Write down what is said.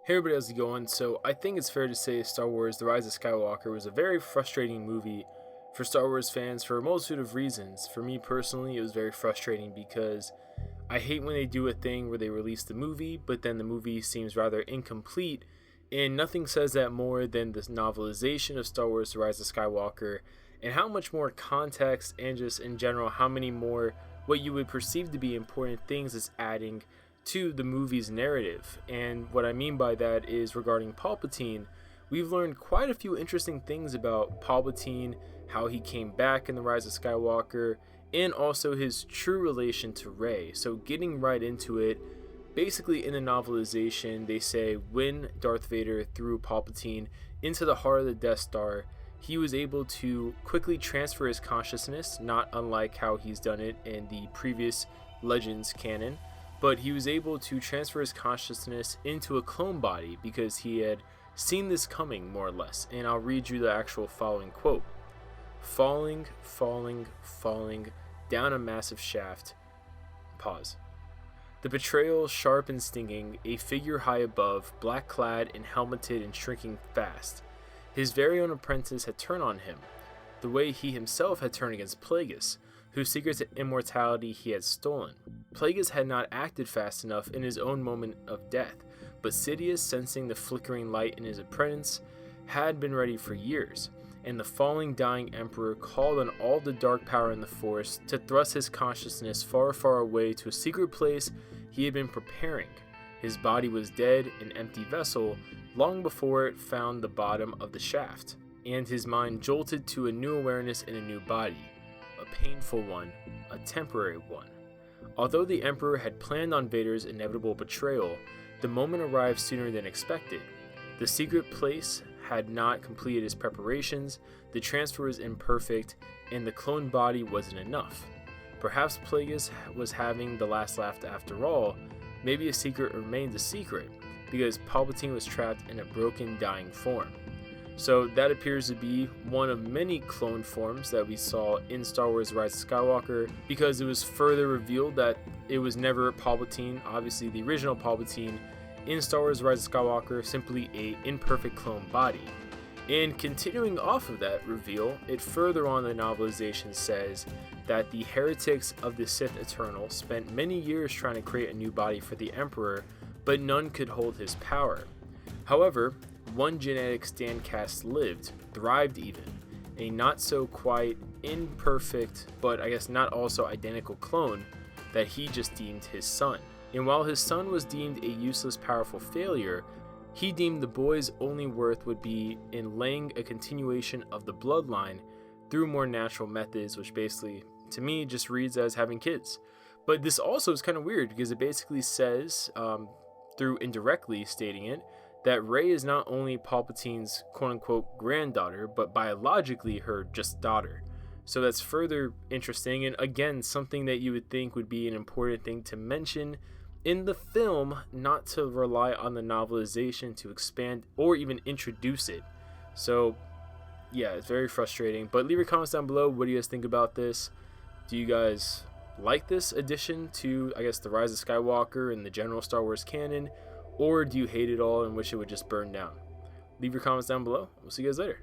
Hey everybody, how's it going? So I think it's fair to say Star Wars The Rise of Skywalker was a very frustrating movie for Star Wars fans for a multitude of reasons. For me personally, it was very frustrating because I hate when they do a thing where they release the movie, but then the movie seems rather incomplete, and nothing says that more than this novelization of Star Wars The Rise of Skywalker, and how much more context and just in general how many more what you would perceive to be important things it's adding to the movie's narrative. And what I mean by that is regarding Palpatine, we've learned quite a few interesting things about Palpatine, how he came back in The Rise of Skywalker, and also his true relation to Rey. So getting right into it, basically in the novelization, they say when Darth Vader threw Palpatine into the heart of the Death Star, he was able to quickly transfer his consciousness, not unlike how he's done it in the previous Legends canon, but he was able to transfer his consciousness into a clone body because he had seen this coming, more or less. And I'll read you the actual following quote. Falling, falling, falling down a massive shaft. Pause. The betrayal, sharp and stinging, a figure high above, black-clad and helmeted and shrinking fast. His very own apprentice had turned on him, the way he himself had turned against Plagueis, whose secrets of immortality he had stolen. Plagueis had not acted fast enough in his own moment of death, but Sidious, sensing the flickering light in his apprentice, had been ready for years, and the falling, dying Emperor called on all the dark power in the Force to thrust his consciousness far, far away to a secret place he had been preparing. His body was dead, an empty vessel, long before it found the bottom of the shaft, and his mind jolted to a new awareness in a new body. A painful one, a temporary one. Although the Emperor had planned on Vader's inevitable betrayal, the moment arrived sooner than expected. The secret place had not completed its preparations, the transfer was imperfect, and the clone body wasn't enough. Perhaps Plagueis was having the last laugh after all. Maybe a secret remained a secret, because Palpatine was trapped in a broken, dying form. So that appears to be one of many clone forms that we saw in Star Wars Rise of Skywalker, because it was further revealed that it was never Palpatine, obviously the original Palpatine, in Star Wars Rise of Skywalker, simply a imperfect clone body. And continuing off of that reveal, it further on the novelization says that the heretics of the Sith Eternal spent many years trying to create a new body for the Emperor, but none could hold his power. However, one genetic standcast lived, thrived even, a not so quite imperfect, but I guess not also identical clone that he just deemed his son. And while his son was deemed a useless powerful failure, he deemed the boy's only worth would be in laying a continuation of the bloodline through more natural methods, which basically, to me, just reads as having kids. But this also is kind of weird because it basically says, through indirectly stating it, that Rey is not only Palpatine's quote-unquote granddaughter, but biologically her just daughter. So that's further interesting, and again, something that you would think would be an important thing to mention in the film, not to rely on the novelization to expand or even introduce it. So yeah, it's very frustrating, but leave your comments down below. What do you guys think about this? Do you guys like this addition to, I guess, The Rise of Skywalker and the general Star Wars canon? Or do you hate it all and wish it would just burn down? Leave your comments down below. We'll see you guys later.